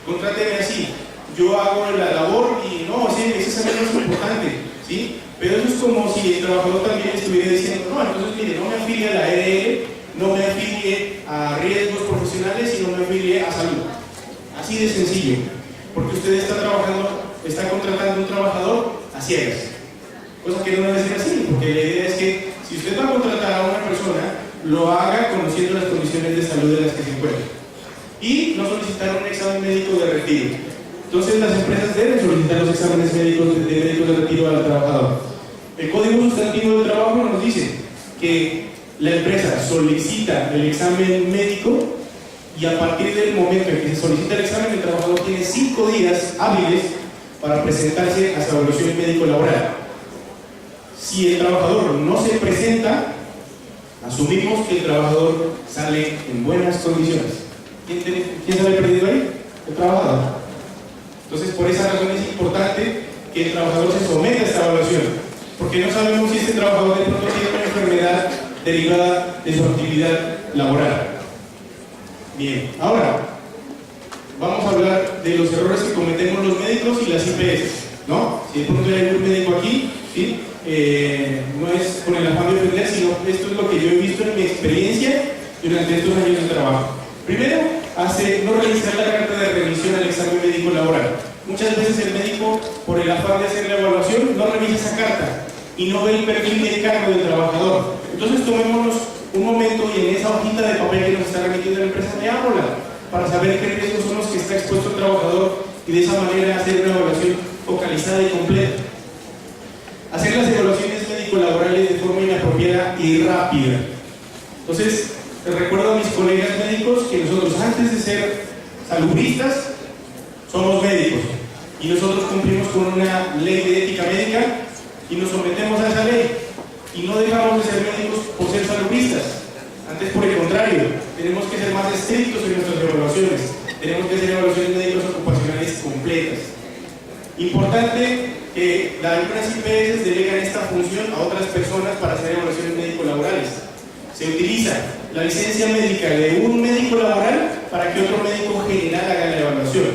contráteme así, yo hago la labor y no, sí, ese examen no es importante, ¿sí? Pero eso es como si el trabajador también estuviera diciendo, no, entonces mire, no me afilie a la ERL, no me afilie a riesgos profesionales y no me afilie a salud. Así de sencillo, porque usted está contratando un trabajador a ciegas. Cosa que no debe ser así, porque la idea es que si usted va a contratar a una persona, lo haga conociendo las condiciones de salud de las que se encuentra. Y no solicitar un examen médico de retiro. Entonces las empresas deben solicitar los exámenes médicos de retiro al trabajador. El Código Sustantivo del Trabajo nos dice que la empresa solicita el examen médico y a partir del momento en que se solicita el examen, el trabajador tiene 5 días hábiles para presentarse a su evaluación médico-laboral. Si el trabajador no se presenta, asumimos que el trabajador sale en buenas condiciones. ¿Quién sale perdido ahí? El trabajador. Entonces, por esa razón es importante que el trabajador se someta a esta evaluación, porque no sabemos si este trabajador de pronto tiene una enfermedad derivada de su actividad laboral. Bien, ahora vamos a hablar de los errores que cometemos los médicos y las IPS, ¿no? Si de pronto hay algún médico aquí, ¿sí? no es con el afán de ofender, sino esto es lo que yo he visto en mi experiencia durante estos años de trabajo. Primero, no realizar la carta de revisión al examen médico laboral. Muchas veces el médico, por el afán de hacer la evaluación, no revisa esa carta y no ve el perfil de cargo del trabajador. Entonces tomémonos un momento y en esa hojita de papel que nos está remitiendo la empresa, leámosla para saber qué riesgos son los que está expuesto el trabajador y de esa manera hacer una evaluación focalizada y completa. Hacer las evaluaciones médico-laborales de forma inapropiada y rápida. Entonces, les recuerdo a mis colegas médicos que nosotros, antes de ser salubristas, somos médicos y nosotros cumplimos con una ley de ética médica y nos sometemos a esa ley y no dejamos de ser médicos por ser salubristas. Antes, por el contrario, tenemos que ser más estrictos en nuestras evaluaciones. Tenemos que hacer evaluaciones médicas ocupacionales completas. Importante que algunas IPS delegan esta función a otras personas para hacer evaluaciones médico-laborales. Se utiliza la licencia médica de un médico laboral para que otro médico general haga la evaluación.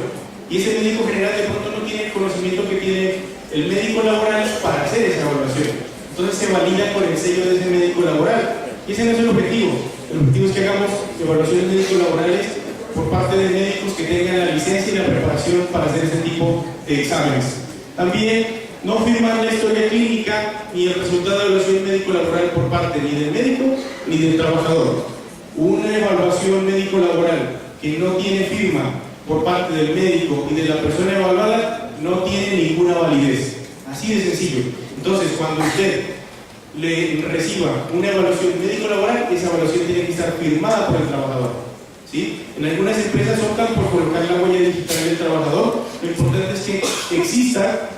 Y ese médico general de pronto no tiene el conocimiento que tiene el médico laboral para hacer esa evaluación. Entonces se valida con el sello de ese médico laboral. Y ese no es el objetivo. El objetivo es que hagamos evaluaciones médico-laborales por parte de médicos que tengan la licencia y la preparación para hacer este tipo de exámenes. También no firmar la historia clínica ni el resultado de evaluación médico-laboral por parte ni del médico ni del trabajador. Una evaluación médico-laboral que no tiene firma por parte del médico y de la persona evaluada no tiene ninguna validez. Así de sencillo. Entonces, cuando usted le reciba una evaluación médico-laboral, esa evaluación tiene que estar firmada por el trabajador. ¿Sí? En algunas empresas optan por colocar la huella digital del trabajador. Lo importante es que exista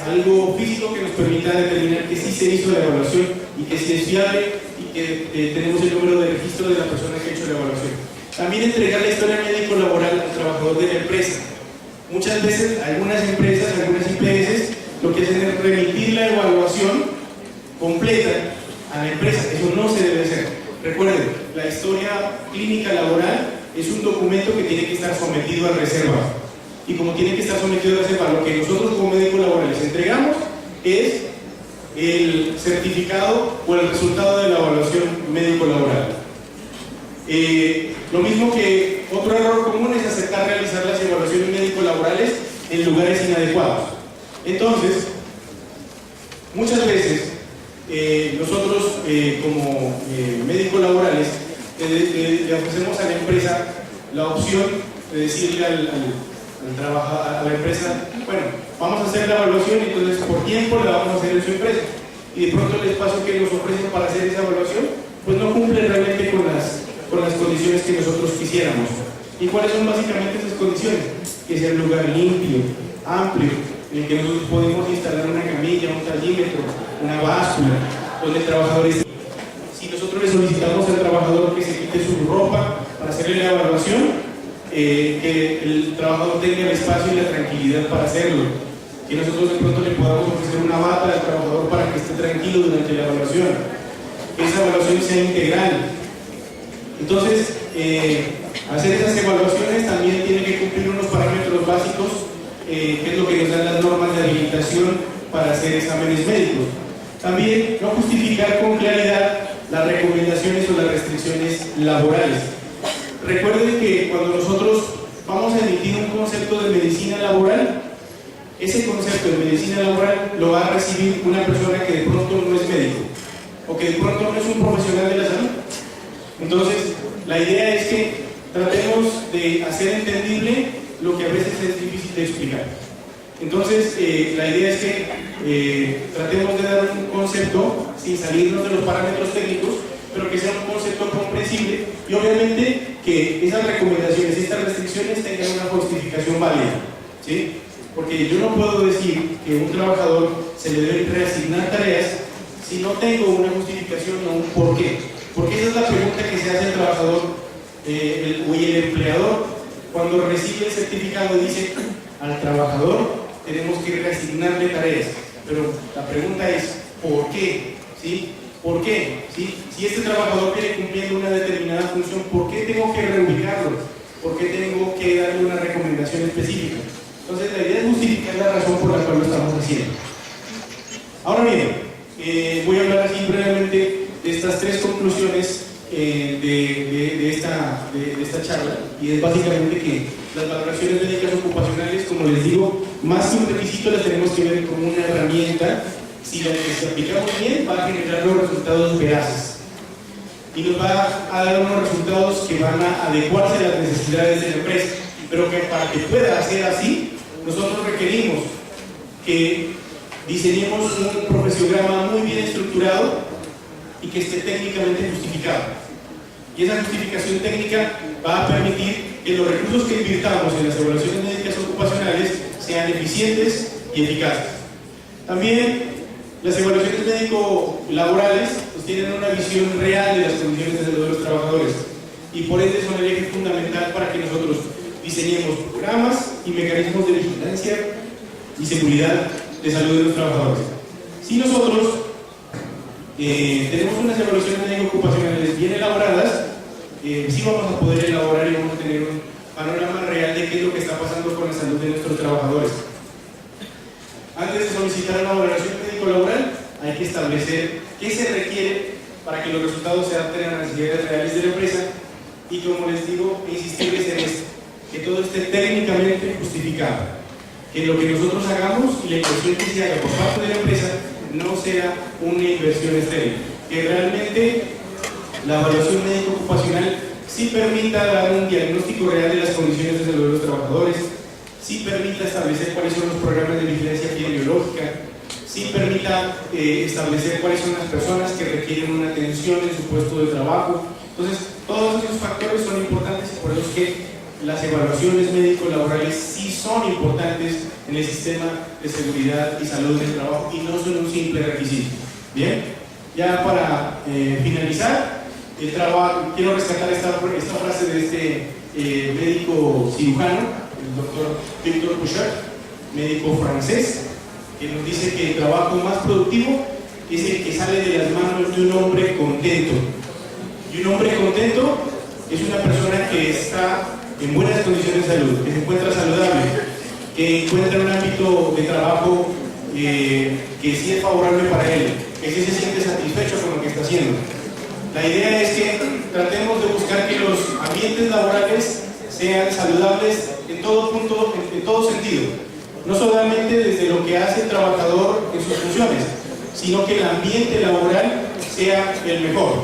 algo físico que nos permita determinar que sí se hizo la evaluación y que sí es fiable y que tenemos el número de registro de la persona que ha hecho la evaluación. También entregar la historia médico-laboral al trabajador de la empresa. Muchas veces, algunas empresas, algunas IPS, lo que hacen es remitir la evaluación completa a la empresa. Eso no se debe hacer. Recuerden, la historia clínica laboral es un documento que tiene que estar sometido a reserva. Y como tiene que estar sometido a reserva, lo que nosotros como médicos laborales entregamos es el certificado o el resultado de la evaluación médico-laboral. Lo mismo que otro error común es aceptar realizar las evaluaciones médico-laborales en lugares inadecuados. Entonces, muchas veces nosotros como médicos laborales le ofrecemos a la empresa la opción de decirle a la empresa, bueno, vamos a hacer la evaluación y entonces por tiempo la vamos a hacer en su empresa. Y de pronto el espacio que nos ofrecen para hacer esa evaluación pues no cumple realmente con las condiciones que nosotros quisiéramos. ¿Y cuáles son básicamente esas condiciones? Que sea un lugar limpio, amplio, en el que nosotros podemos instalar una camilla, un tallímetro, una báscula, donde el trabajador esté. Si nosotros le solicitamos al trabajador que se quite su ropa para hacerle la evaluación, que el trabajador tenga el espacio y la tranquilidad para hacerlo. Que nosotros de pronto le podamos ofrecer una bata al trabajador para que esté tranquilo durante la evaluación. Que esa evaluación sea integral. Entonces, hacer esas evaluaciones también tiene que cumplir unos parámetros básicos, que es lo que nos dan las normas de habilitación para hacer exámenes médicos. También no justificar con claridad las recomendaciones o las restricciones laborales. Recuerden que cuando nosotros vamos a emitir un concepto de medicina laboral, ese concepto de medicina laboral lo va a recibir una persona que de pronto no es médico o que de pronto no es un profesional de la salud. Entonces, la idea es que tratemos de hacer entendible lo que a veces es difícil de explicar. Entonces, la idea es que tratemos de dar un concepto sin salirnos de los parámetros técnicos, pero que sea un concepto comprensible y obviamente que esas recomendaciones, estas restricciones tengan una justificación válida, ¿sí? Porque yo no puedo decir que a un trabajador se le deben reasignar tareas si no tengo una justificación o un porqué. Porque esa es la pregunta que se hace al trabajador o el empleador cuando recibe el certificado. Dice, al trabajador tenemos que reasignarle tareas, pero la pregunta es, ¿por qué? ¿Sí? ¿Por qué? ¿Sí? Si este trabajador viene cumpliendo una determinada función, ¿por qué tengo que reubicarlo? ¿Por qué tengo que darle una recomendación específica? Entonces la idea es justificar la razón por la cual lo estamos haciendo. Ahora bien, voy a hablar así brevemente de estas tres conclusiones de esta charla, y es básicamente que las valoraciones médicas ocupacionales, como les digo, más que un requisito, las tenemos que ver como una herramienta. Si la aplicamos bien, va a generar los resultados veraces y nos va a dar unos resultados que van a adecuarse a las necesidades de la empresa, pero que para que pueda ser así, nosotros requerimos que diseñemos un profesiograma muy bien estructurado y que esté técnicamente justificado. Y esa justificación técnica va a permitir que los recursos que invirtamos en las evaluaciones médicas ocupacionales sean eficientes y eficaces. También las evaluaciones médico-laborales pues, tienen una visión real de las condiciones de salud de los trabajadores, y por ende son el eje fundamental para que nosotros diseñemos programas y mecanismos de vigilancia y seguridad de salud de los trabajadores. Si nosotros tenemos unas evaluaciones médico-ocupacionales bien elaboradas, sí vamos a poder elaborar y vamos a tener un panorama real de qué es lo que está pasando con la salud de nuestros trabajadores. Antes de solicitar una valoración médico-laboral, hay que establecer qué se requiere para que los resultados se adapten a las necesidades reales de la empresa, y como les digo, insistirles en esto, que todo esté técnicamente justificado, que lo que nosotros hagamos y la inversión que se haga por parte de la empresa no sea una inversión estéril, que realmente la evaluación médico-ocupacional sí permita dar un diagnóstico real de las condiciones de salud de los trabajadores, sí permita establecer cuáles son los programas de vigilancia epidemiológica, sí permita establecer cuáles son las personas que requieren una atención en su puesto de trabajo. Entonces, todos esos factores son importantes, y por eso es que las evaluaciones médico-laborales sí son importantes en el sistema de seguridad y salud del trabajo, y no son un simple requisito. Bien, ya para finalizar, quiero rescatar esta frase de este médico cirujano, el doctor Victor Bouchard, médico francés, que nos dice que el trabajo más productivo es el que sale de las manos de un hombre contento. Y un hombre contento es una persona que está en buenas condiciones de salud, que se encuentra saludable, que encuentra un ámbito de trabajo que sí es favorable para él, que sí se siente satisfecho con lo que está haciendo. La idea es que tratemos de buscar que los ambientes laborales sean saludables en todo punto, en todo sentido, no solamente desde lo que hace el trabajador en sus funciones, sino que el ambiente laboral sea el mejor.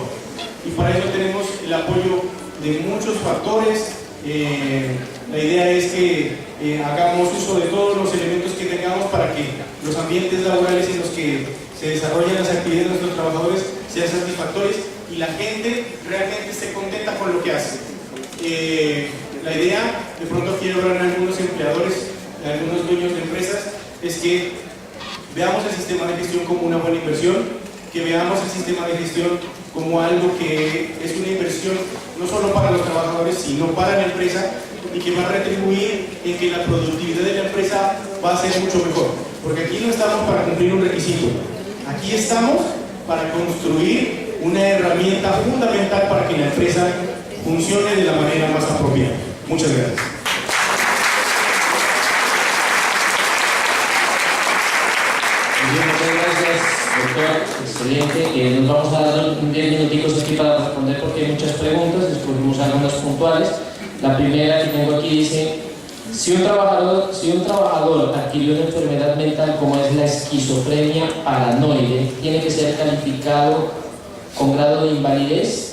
Y para eso tenemos el apoyo de muchos factores. La idea es que hagamos uso de todos los elementos que tengamos para que los ambientes laborales en los que se desarrollan las actividades de nuestros trabajadores sean satisfactorios y la gente realmente esté contenta con lo que hace. La idea, de pronto quiero hablar en algunos empleadores, en algunos dueños de empresas, es que veamos el sistema de gestión como una buena inversión, que veamos el sistema de gestión como algo que es una inversión no solo para los trabajadores, sino para la empresa, y que va a retribuir en que la productividad de la empresa va a ser mucho mejor. Porque aquí no estamos para cumplir un requisito, aquí estamos para construir una herramienta fundamental para que la empresa funcione de la manera más apropiada. Muchas gracias. Bien, muchas gracias, doctor. Excelente. Nos vamos a dar 10 minuticos aquí para responder porque hay muchas preguntas, escogimos algunas puntuales. La primera que tengo aquí dice: si un trabajador adquirió una enfermedad mental como es la esquizofrenia paranoide, ¿tiene que ser calificado con grado de invalidez?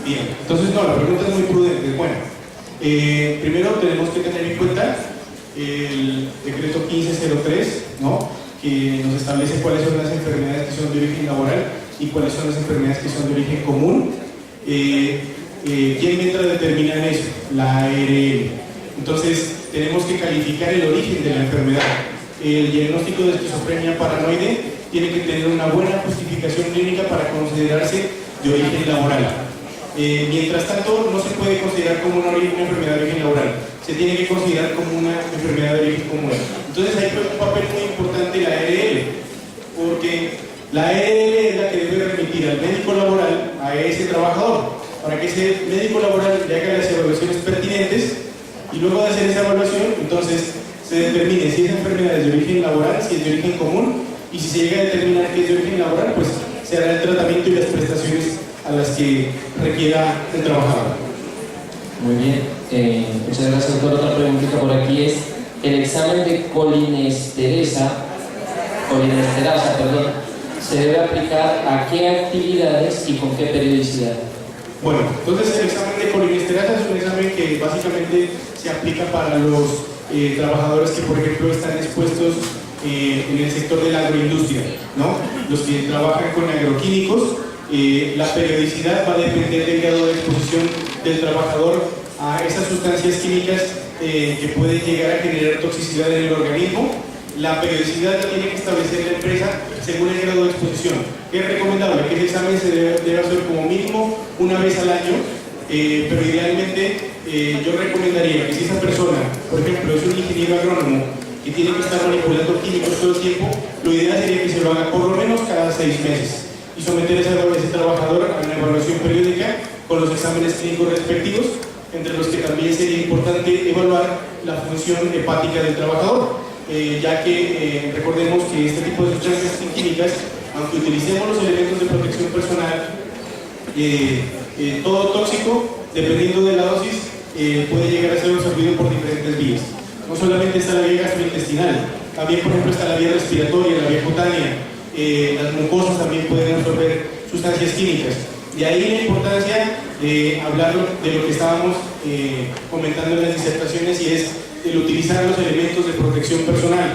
Bien, entonces no, la pregunta es muy prudente. Bueno, primero tenemos que tener en cuenta el decreto 1503, ¿no?, que nos establece cuáles son las enfermedades que son de origen laboral y cuáles son las enfermedades que son de origen común. ¿Quién entra a determinar eso? La ARL. Entonces tenemos que calificar el origen de la enfermedad. El diagnóstico de esquizofrenia paranoide tiene que tener una buena justificación clínica para considerarse de origen laboral. Mientras tanto, no se puede considerar como una enfermedad de origen laboral, se tiene que considerar como una enfermedad de origen común. Entonces hay un papel muy importante la ARL, porque la ARL es la que debe remitir al médico laboral a ese trabajador, para que ese médico laboral le haga las evaluaciones pertinentes, y luego de hacer esa evaluación, entonces se determine si esa enfermedad es de origen laboral, si es de origen común, y si se llega a determinar que es de origen laboral, pues se hará el tratamiento y las prestaciones a las que requiera el trabajador. Muy bien, muchas gracias, doctor. Otra preguntita por aquí es, el examen de colinesterasa, ¿se debe aplicar a qué actividades y con qué periodicidad? Bueno, entonces el examen de colinesterasa es un examen que básicamente se aplica para los trabajadores que, por ejemplo, están expuestos en el sector de la agroindustria, ¿no? Los que trabajan con agroquímicos, la periodicidad va a depender del grado de exposición del trabajador a esas sustancias químicas que pueden llegar a generar toxicidad en el organismo. La periodicidad la tiene que establecer la empresa según el grado de exposición. Es recomendable que el examen se debe hacer como mínimo una vez al año, pero idealmente yo recomendaría que si esa persona, por ejemplo, es un ingeniero agrónomo que tiene que estar manipulando químicos todo el tiempo, lo ideal sería que se lo haga por lo menos cada 6 meses y someter a ese trabajador a una evaluación periódica con los exámenes clínicos respectivos, entre los que también sería importante evaluar la función hepática del trabajador, ya que recordemos que este tipo de sustancias químicas, aunque utilicemos los elementos de protección personal, todo tóxico, dependiendo de la dosis, puede llegar a ser absorbido por diferentes vías. No solamente está la vía gastrointestinal, también, por ejemplo, está la vía respiratoria, la vía cutánea, las mucosas también pueden absorber sustancias químicas. De ahí la importancia de hablar de lo que estábamos comentando en las disertaciones, y es el utilizar los elementos de protección personal.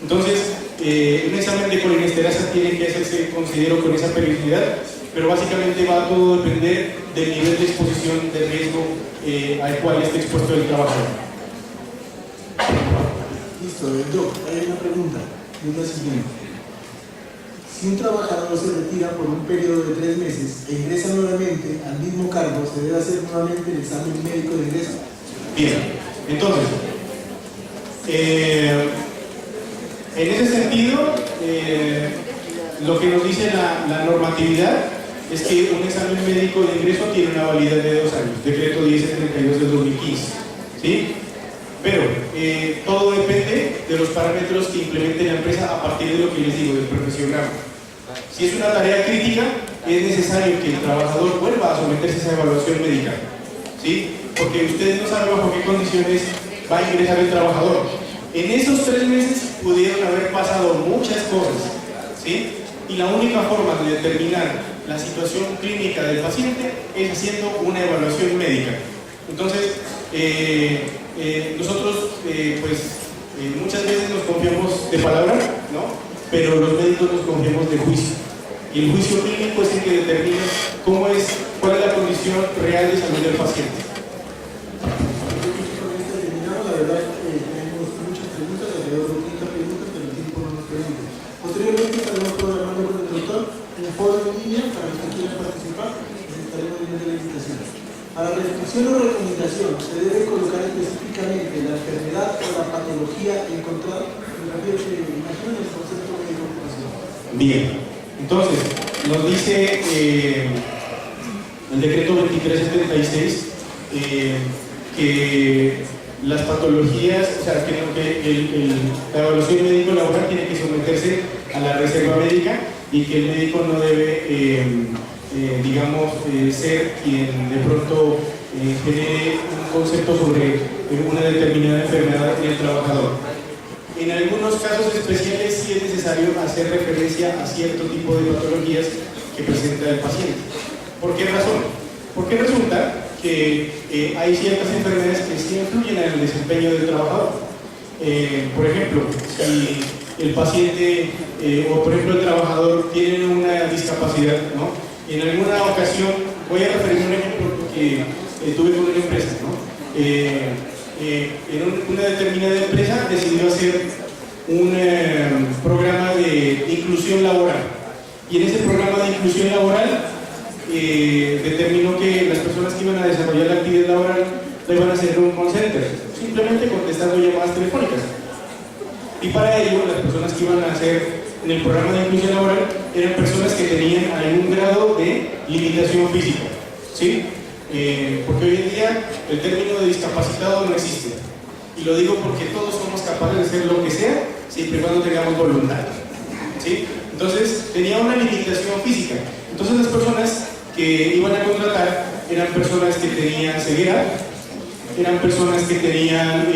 Entonces, un examen de colinesterasa tiene que hacerse, considero, con esa periodicidad, pero básicamente va a todo depender del nivel de exposición de riesgo al cual esté expuesto el trabajador. Listo, Doc, hay una pregunta, es la siguiente. Si un trabajador se retira por un periodo de 3 meses e ingresa nuevamente al mismo cargo, ¿se debe hacer nuevamente el examen médico de ingreso? Bien, entonces, en ese sentido, lo que nos dice la normatividad es que un examen médico de ingreso tiene una validez de 2 años, decreto 1072 del 2015, ¿sí? Pero todo depende de los parámetros que implemente la empresa a partir de lo que les digo, del profesional. Si es una tarea crítica, es necesario que el trabajador vuelva a someterse a esa evaluación médica, ¿sí? Porque ustedes no saben bajo qué condiciones va a ingresar el trabajador. En esos 3 meses pudieron haber pasado muchas cosas, ¿sí? Y la única forma de determinar la situación clínica del paciente es haciendo una evaluación médica. Entonces, nosotros muchas veces nos confiamos de palabra, ¿no? Pero los médicos nos confiamos de juicio. Y el juicio clínico es el que determina cuál es la condición real de salud del paciente. La verdad, tenemos muchas preguntas, alrededor de 30 preguntas, pero el tiempo no nos permite. Posteriormente estaremos programando con el doctor un foro en línea para los que quieran participar, y estaremos viendo la invitación. A la restricción o recomendación se debe colocar específicamente la enfermedad o la patología encontrada en la vida que imagina el concepto médico ocupacional. Bien, entonces nos dice el decreto 2376 que las patologías, o sea, que la evaluación médico-laboral tiene que someterse a la reserva médica y que el médico no debe ser quien de pronto genere un concepto sobre una determinada enfermedad en el trabajador. En algunos casos especiales sí es necesario hacer referencia a cierto tipo de patologías que presenta el paciente. ¿Por qué razón? Porque resulta que hay ciertas enfermedades que sí influyen en el desempeño del trabajador. Por ejemplo, si el paciente o por ejemplo el trabajador tienen una discapacidad, ¿no? En alguna ocasión, voy a referirme a un ejemplo que tuve con una empresa, ¿no? En una determinada empresa decidió hacer un programa de inclusión laboral, y en ese programa de inclusión laboral determinó que las personas que iban a desarrollar la actividad laboral lo iban a hacer en un call center, simplemente contestando llamadas telefónicas. Y para ello, las personas que iban a hacer en el programa de inclusión laboral eran personas que tenían algún grado de limitación física, ¿sí? Porque hoy en día el término de discapacitado no existe. Y lo digo porque todos somos capaces de hacer lo que sea, siempre y cuando tengamos voluntad. ¿Sí? Entonces, tenía una limitación física. Entonces, las personas que iban a contratar eran personas que tenían ceguera, eran personas que tenían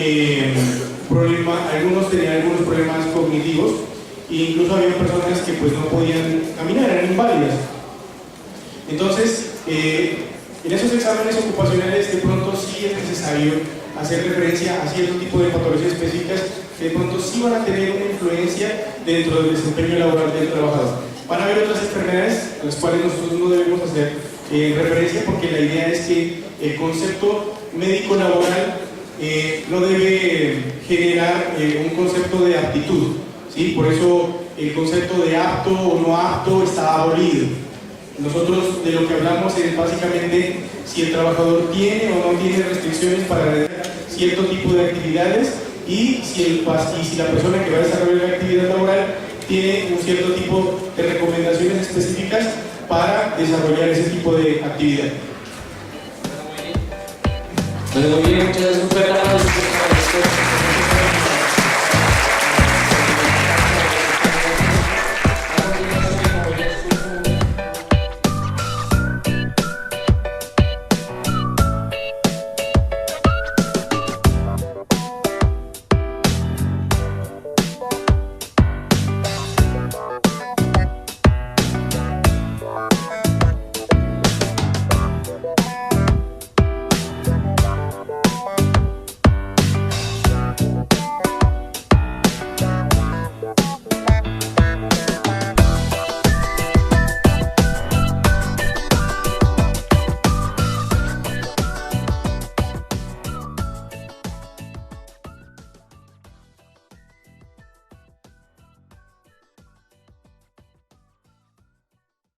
algunos tenían algunos problemas cognitivos, e incluso había personas que pues no podían caminar, eran inválidas. Entonces, en esos exámenes ocupacionales de pronto sí es necesario hacer referencia a cierto tipo de patologías específicas que de pronto sí van a tener una influencia dentro del desempeño laboral del trabajador. Van a haber otras enfermedades a las cuales nosotros no debemos hacer referencia, porque la idea es que el concepto médico laboral no debe generar un concepto de aptitud, ¿sí? Por eso el concepto de apto o no apto está abolido. Nosotros de lo que hablamos es básicamente si el trabajador tiene o no tiene restricciones para realizar cierto tipo de actividades y si la persona que va a desarrollar la actividad laboral tiene un cierto tipo de recomendaciones específicas para desarrollar ese tipo de actividad. Muy bien, muchas gracias.